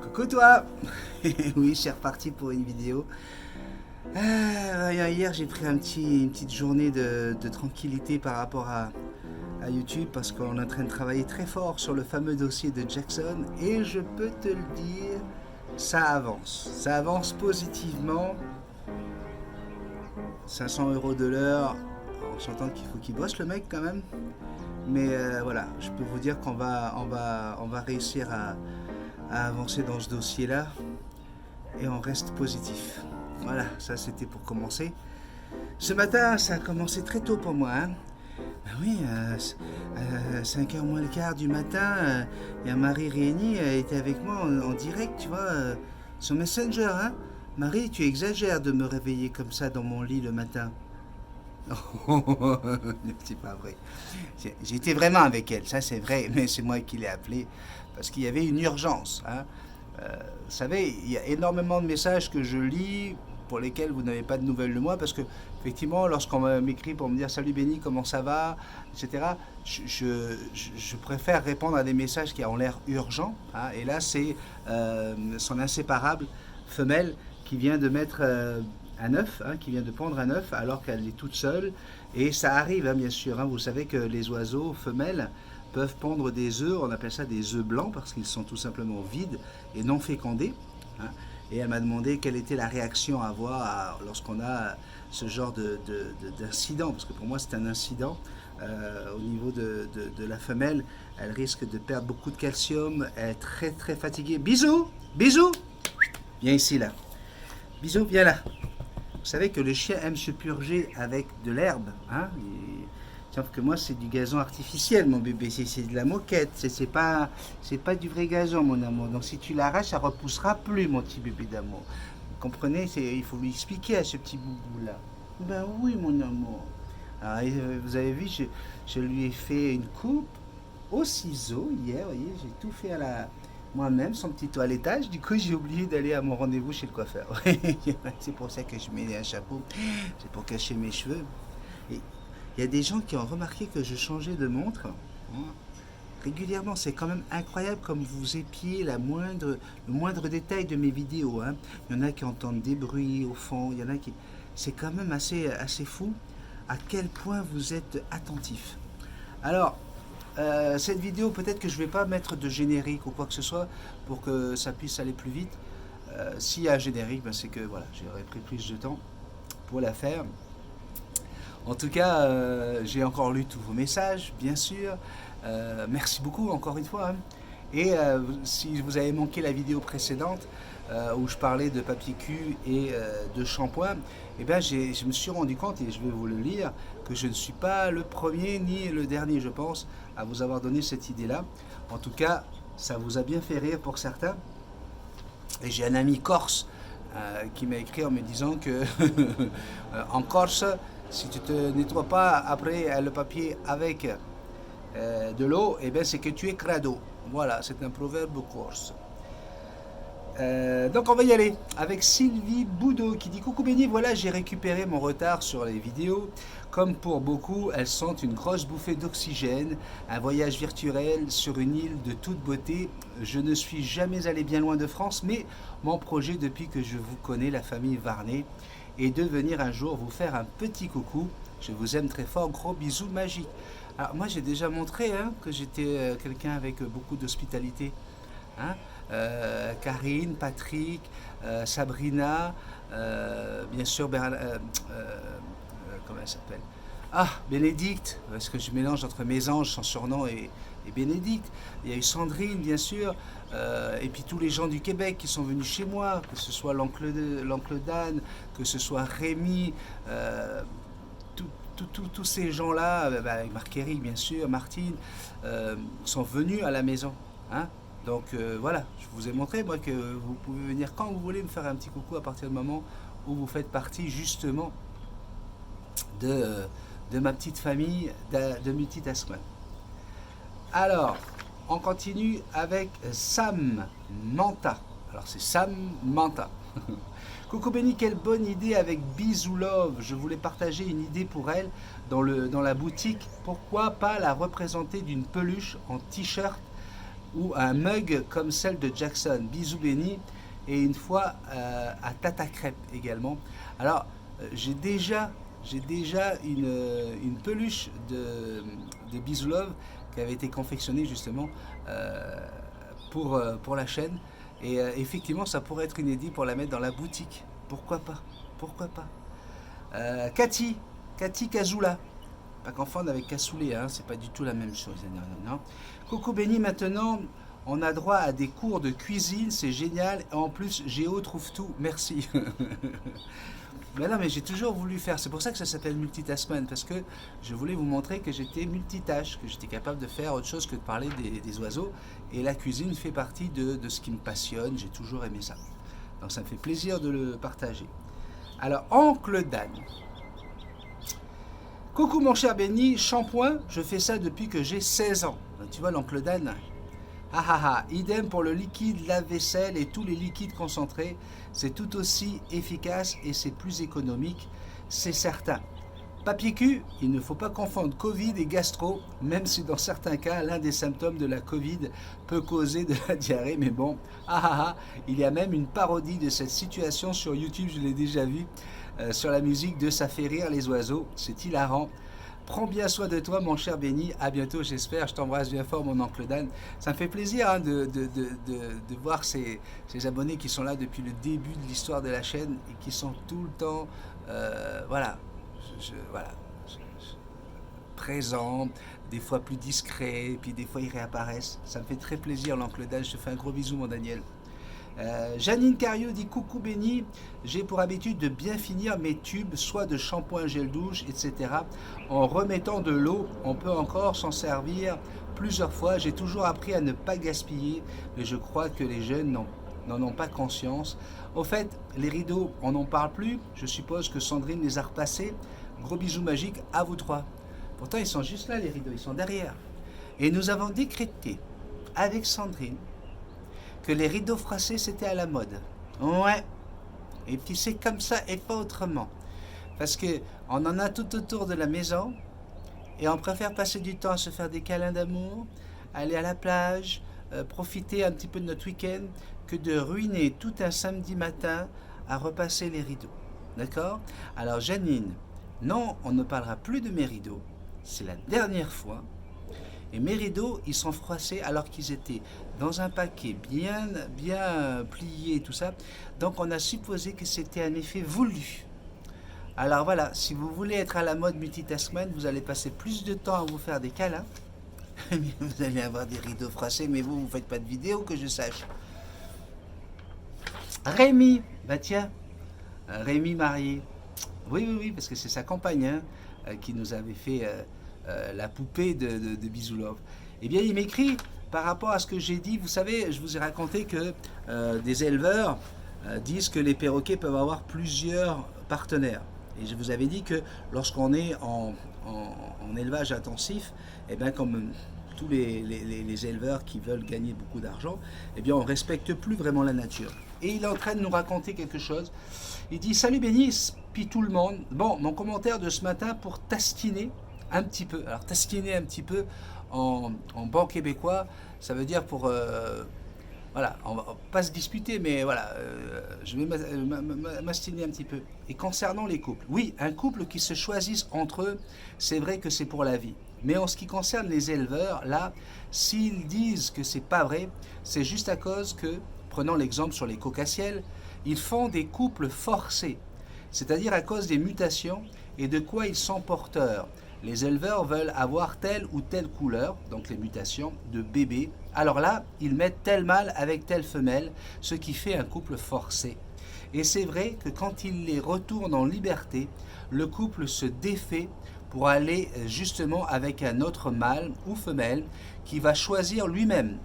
Coucou toi. Oui, je suis reparti pour une vidéo. Hier, j'ai pris une petite journée de tranquillité par rapport à YouTube parce qu'on est en train de travailler très fort sur le fameux dossier de Jackson et je peux te le dire, ça avance. Ça avance positivement. 500 euros de l'heure, on s'entend qu'il faut qu'il bosse le mec quand même. Mais voilà, je peux vous dire qu'on va réussir à avancer dans ce dossier-là et on reste positif. Voilà, ça c'était pour commencer. Ce matin, ça a commencé très tôt pour moi. Hein. Ben oui, 5h moins le quart du matin, il y a Marie Réuni, elle était avec moi en direct, tu vois, sur Messenger. Hein. Marie, tu exagères de me réveiller comme ça dans mon lit le matin. C'est pas vrai. J'étais vraiment avec elle, ça c'est vrai, mais c'est moi qui l'ai appelée parce qu'il y avait une urgence. Hein. Vous savez, il y a énormément de messages que je lis pour lesquels vous n'avez pas de nouvelles de moi parce que, effectivement, lorsqu'on m'écrit pour me dire salut Benny, comment ça va, etc., je préfère répondre à des messages qui ont l'air urgents. Hein, et là, c'est son inséparable femelle qui vient de mettre un œuf, hein, qui vient de pondre un œuf alors qu'elle est toute seule. Et ça arrive, hein, bien sûr. Hein, vous savez que les oiseaux femelles peuvent pondre des œufs, on appelle ça des œufs blancs parce qu'ils sont tout simplement vides et non fécondés. Hein. Et elle m'a demandé quelle était la réaction à avoir lorsqu'on a ce genre d'incident, parce que pour moi c'est un incident. Au niveau de la femelle, elle risque de perdre beaucoup de calcium, elle est très très fatiguée. Bisous, bisous, viens ici là. Bisous, viens là. Vous savez que le chien aime se purger avec de l'herbe. Hein. Sauf que moi, c'est du gazon artificiel, mon bébé. C'est de la moquette. C'est pas du vrai gazon, mon amour. Donc, si tu l'arraches, ça repoussera plus, mon petit bébé d'amour. Vous comprenez? Il faut lui expliquer à ce petit boubou-là. Ben oui, mon amour. Alors, vous avez vu, je lui ai fait une coupe au ciseau hier. Vous voyez, j'ai tout fait moi-même, son petit toilettage. Du coup, j'ai oublié d'aller à mon rendez-vous chez le coiffeur. C'est pour ça que je mets un chapeau. C'est pour cacher mes cheveux. Et il y a des gens qui ont remarqué que je changeais de montre. Hein, régulièrement. C'est quand même incroyable comme vous épiez le moindre détail de mes vidéos. Hein. Il y en a qui entendent des bruits au fond. Il y en a qui... C'est quand même assez fou à quel point vous êtes attentif. Alors, cette vidéo, peut-être que je ne vais pas mettre de générique ou quoi que ce soit pour que ça puisse aller plus vite. S'il y a un générique, ben c'est que voilà, j'aurais pris plus de temps pour la faire. En tout cas, j'ai encore lu tous vos messages, bien sûr. Merci beaucoup, encore une fois. Hein. Et si vous avez manqué la vidéo précédente, où je parlais de papier cul et de shampoing, eh bien, je me suis rendu compte, et je vais vous le lire, que je ne suis pas le premier ni le dernier, je pense, à vous avoir donné cette idée-là. En tout cas, ça vous a bien fait rire pour certains. Et j'ai un ami corse qui m'a écrit en me disant que en Corse, si tu te nettoies pas après le papier avec de l'eau, eh bien c'est que tu es crado. Voilà, c'est un proverbe corse. Donc on va y aller avec Sylvie Boudot qui dit coucou Benny, voilà j'ai récupéré mon retard sur les vidéos. Comme pour beaucoup, elles sont une grosse bouffée d'oxygène, un voyage virtuel sur une île de toute beauté. Je ne suis jamais allé bien loin de France, mais mon projet depuis que je vous connais, la famille Varnet, est de venir un jour vous faire un petit coucou. Je vous aime très fort, gros bisous magiques. Alors moi j'ai déjà montré hein, que j'étais quelqu'un avec beaucoup d'hospitalité. Hein. Karine, Patrick, Sabrina, bien sûr comment elle s'appelle? Ah, Bénédicte, parce que je mélange entre mes anges, son surnom, et Bénédicte. Il y a eu Sandrine, bien sûr, et puis tous les gens du Québec qui sont venus chez moi, que ce soit l'oncle Dan, que ce soit Rémi, tous ces gens-là, avec Marc-Héry, bien sûr, Martine, sont venus à la maison. Hein. Donc voilà, je vous ai montré moi que vous pouvez venir quand vous voulez me faire un petit coucou à partir du moment où vous faites partie justement de ma petite famille de multitasking. Alors, on continue avec Sam Manta. Alors c'est Sam Manta. Coucou Benny, quelle bonne idée avec Bisou Love. Je voulais partager une idée pour elle dans la boutique. Pourquoi pas la représenter d'une peluche en t-shirt ou un mug comme celle de Jackson. Bisous bénis. Et une fois à Tata Crêpe également. Alors, j'ai déjà une peluche de Bisou Love qui avait été confectionnée justement pour la chaîne. Et effectivement, ça pourrait être inédit pour la mettre dans la boutique. Pourquoi pas? Pourquoi pas? Cathy Kazoula. Pas confondre avec cassoulet, hein, c'est pas du tout la même chose. Non, non. Coco Béni, maintenant, on a droit à des cours de cuisine, c'est génial. Et en plus, Géo trouve tout, merci. Mais non, mais j'ai toujours voulu faire, c'est pour ça que ça s'appelle Multitaskman, parce que je voulais vous montrer que j'étais multitâche, que j'étais capable de faire autre chose que de parler des oiseaux. Et la cuisine fait partie de ce qui me passionne, j'ai toujours aimé ça. Donc ça me fait plaisir de le partager. Alors, Oncle Dan. Coucou mon cher Benny, shampoing, je fais ça depuis que j'ai 16 ans. Tu vois l'oncle Dan. Ah ah ah, idem pour le liquide lave-vaisselle et tous les liquides concentrés. C'est tout aussi efficace et c'est plus économique, c'est certain. Papier cul, il ne faut pas confondre Covid et gastro, même si dans certains cas, l'un des symptômes de la Covid peut causer de la diarrhée. Mais bon, ah ah ah, il y a même une parodie de cette situation sur YouTube, je l'ai déjà vu, sur la musique de Ça fait rire les oiseaux. C'est hilarant. Prends bien soin de toi, mon cher Benny. À bientôt, j'espère. Je t'embrasse bien fort, mon oncle Dan. Ça me fait plaisir hein, de voir ces abonnés qui sont là depuis le début de l'histoire de la chaîne et qui sont tout le temps, voilà, voilà, présents, des fois plus discrets, puis des fois ils réapparaissent. Ça me fait très plaisir, l'oncle Dan. Je te fais un gros bisou, mon Daniel. Janine Cario dit coucou Benny, j'ai pour habitude de bien finir mes tubes, soit de shampoing, gel douche, etc. En remettant de l'eau, on peut encore s'en servir plusieurs fois. J'ai toujours appris à ne pas gaspiller, mais je crois que les jeunes n'en ont pas conscience. Au fait, les rideaux, on n'en parle plus. Je suppose que Sandrine les a repassés. Gros bisous magiques à vous trois. Pourtant, ils sont juste là, les rideaux, ils sont derrière. Et nous avons décrété avec Sandrine que les rideaux froissés c'était à la mode. Ouais. Et puis c'est comme ça et pas autrement. Parce que on en a tout autour de la maison et on préfère passer du temps à se faire des câlins d'amour, aller à la plage, profiter un petit peu de notre week-end que de ruiner tout un samedi matin à repasser les rideaux. D'accord? Alors Janine, non, on ne parlera plus de mes rideaux. C'est la dernière fois. Et mes rideaux, ils sont froissés alors qu'ils étaient dans un paquet bien plié, tout ça. Donc on a supposé que c'était un effet voulu. Alors voilà, si vous voulez être à la mode multitaskman, vous allez passer plus de temps à vous faire des câlins. Vous allez avoir des rideaux froissés, mais vous ne faites pas de vidéo que je sache. Rémi, bah tiens, Rémi marié. Oui, parce que c'est sa compagne hein, qui nous avait fait... la poupée de Bisou Love. Eh bien, il m'écrit par rapport à ce que j'ai dit. Vous savez, je vous ai raconté que des éleveurs disent que les perroquets peuvent avoir plusieurs partenaires. Et je vous avais dit que lorsqu'on est en élevage intensif, eh bien, comme tous les éleveurs qui veulent gagner beaucoup d'argent, eh bien, on ne respecte plus vraiment la nature. Et il est en train de nous raconter quelque chose. Il dit « Salut Bénis, puis tout le monde. Bon, mon commentaire de ce matin pour tastiner un petit peu. Alors, tastiner un petit peu en bon québécois, ça veut dire pour... voilà, on va pas se disputer, mais voilà, je vais m'astiner un petit peu. Et concernant les couples, oui, un couple qui se choisisse entre eux, c'est vrai que c'est pour la vie. Mais en ce qui concerne les éleveurs, là, s'ils disent que c'est pas vrai, c'est juste à cause que, prenons l'exemple sur les cocassiels, ils font des couples forcés, c'est-à-dire à cause des mutations et de quoi ils sont porteurs. Les éleveurs veulent avoir telle ou telle couleur, donc les mutations, de bébé. Alors là, ils mettent tel mâle avec telle femelle, ce qui fait un couple forcé. Et c'est vrai que quand ils les retournent en liberté, le couple se défait pour aller justement avec un autre mâle ou femelle qu'il va choisir lui-même.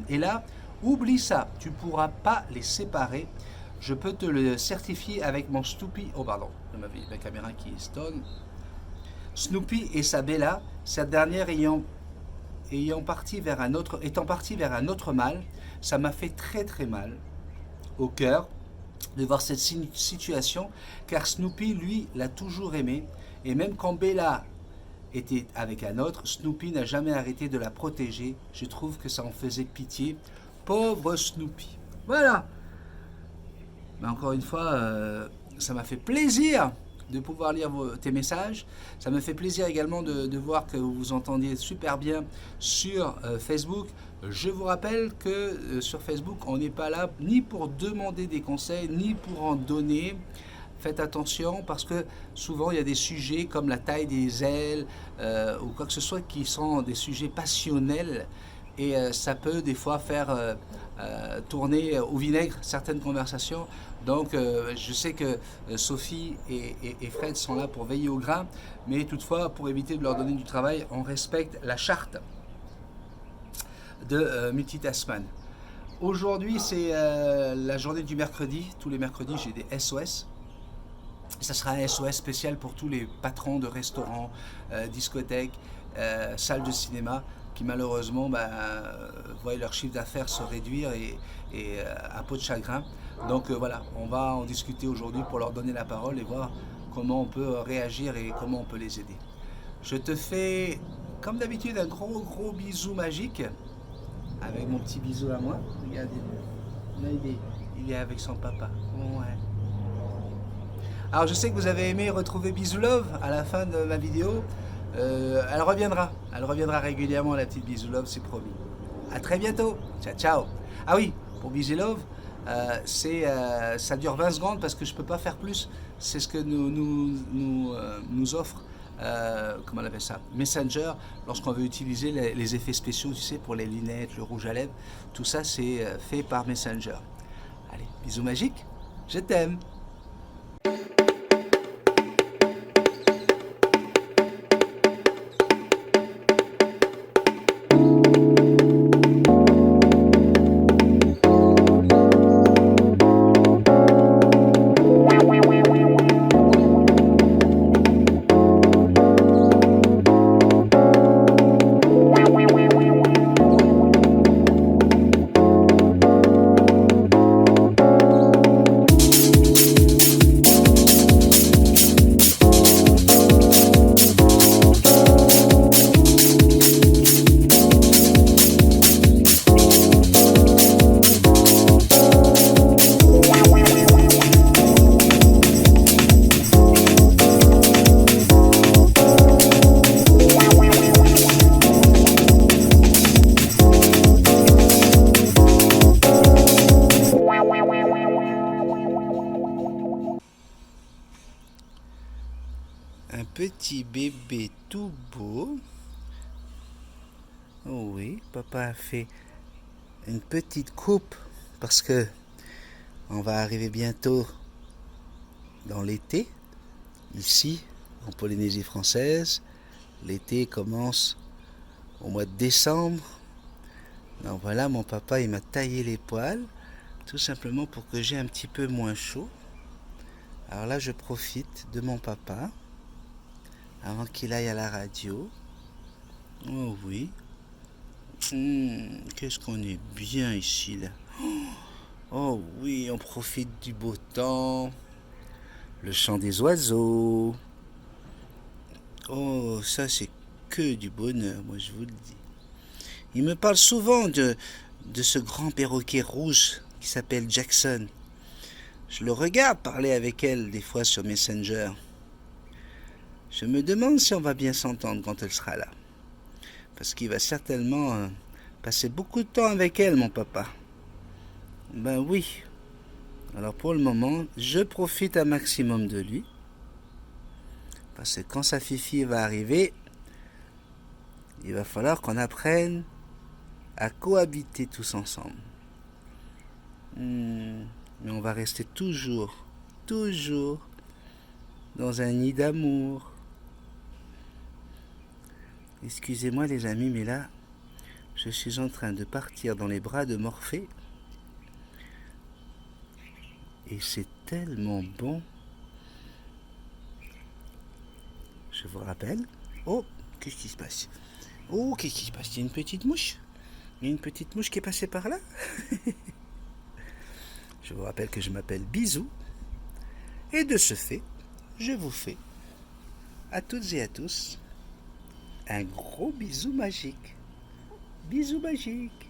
Et là, oublie ça, tu ne pourras pas les séparer. Je peux te le certifier avec mon Snoopy. Oh pardon, ma caméra qui stone. Snoopy et sa Bella, cette dernière étant partie vers un autre mâle, ça m'a fait très très mal au cœur de voir cette situation, car Snoopy, lui, l'a toujours aimé, et même quand Bella était avec un autre. Snoopy n'a jamais arrêté de la protéger. Je trouve que ça en faisait pitié. Pauvre Snoopy. Voilà. Mais encore une fois, ça m'a fait plaisir de pouvoir lire tes messages. Ça me fait plaisir également de voir que vous vous entendiez super bien sur Facebook. Je vous rappelle que sur Facebook, on n'est pas là ni pour demander des conseils, ni pour en donner. Faites attention parce que souvent il y a des sujets comme la taille des ailes ou quoi que ce soit qui sont des sujets passionnels et ça peut des fois faire tourner au vinaigre certaines conversations. Donc je sais que Sophie et Fred sont là pour veiller au grain, mais toutefois pour éviter de leur donner du travail, on respecte la charte de Multitasman. Aujourd'hui c'est la journée du mercredi. Tous les mercredis j'ai des SOS. Ça sera un SOS spécial pour tous les patrons de restaurants, discothèques, salles de cinéma qui malheureusement voient leur chiffre d'affaires se réduire et à peau de chagrin. Donc voilà, on va en discuter aujourd'hui pour leur donner la parole et voir comment on peut réagir et comment on peut les aider. Je te fais, comme d'habitude, un gros bisou magique avec mon petit bisou à moi. Regardez-le. Là, il est avec son papa. Ouais. Alors je sais que vous avez aimé retrouver Bisou Love à la fin de ma vidéo. Elle reviendra régulièrement, la petite Bisou Love, c'est promis. À très bientôt. Ciao, ciao. Ah oui, pour Bisou Love, ça dure 20 secondes parce que je ne peux pas faire plus. C'est ce que nous offre, comment on appelle ça, Messenger, lorsqu'on veut utiliser les effets spéciaux, tu sais, pour les lunettes, le rouge à lèvres. Tout ça, c'est fait par Messenger. Allez, bisous magiques, je t'aime. Un petit bébé tout beau. Oh oui, papa a fait une petite coupe parce que on va arriver bientôt dans l'été. Ici, en Polynésie française, l'été commence au mois de décembre. Donc voilà, mon papa il m'a taillé les poils tout simplement pour que j'ai un petit peu moins chaud. Alors là, je profite de mon papa avant qu'il aille à la radio. Oh oui. Qu'est-ce qu'on est bien ici là. Oh oui, on profite du beau temps. Le chant des oiseaux. Oh, ça c'est que du bonheur, moi je vous le dis. Il me parle souvent de ce grand perroquet rouge qui s'appelle Jackson. Je le regarde parler avec elle des fois sur Messenger. Je me demande si on va bien s'entendre quand elle sera là. Parce qu'il va certainement passer beaucoup de temps avec elle, mon papa. Ben oui. Alors pour le moment, je profite un maximum de lui. Parce que quand sa fifi va arriver, il va falloir qu'on apprenne à cohabiter tous ensemble. Mais on va rester toujours dans un nid d'amour. Excusez-moi les amis, mais là, je suis en train de partir dans les bras de Morphée. Et c'est tellement bon. Je vous rappelle. Oh, qu'est-ce qui se passe? Oh, qu'est-ce qui se passe? Il y a une petite mouche. Il y a une petite mouche qui est passée par là. Je vous rappelle que je m'appelle Bisou. Et de ce fait, je vous fais à toutes et à tous un gros bisou magique. Bisou magique.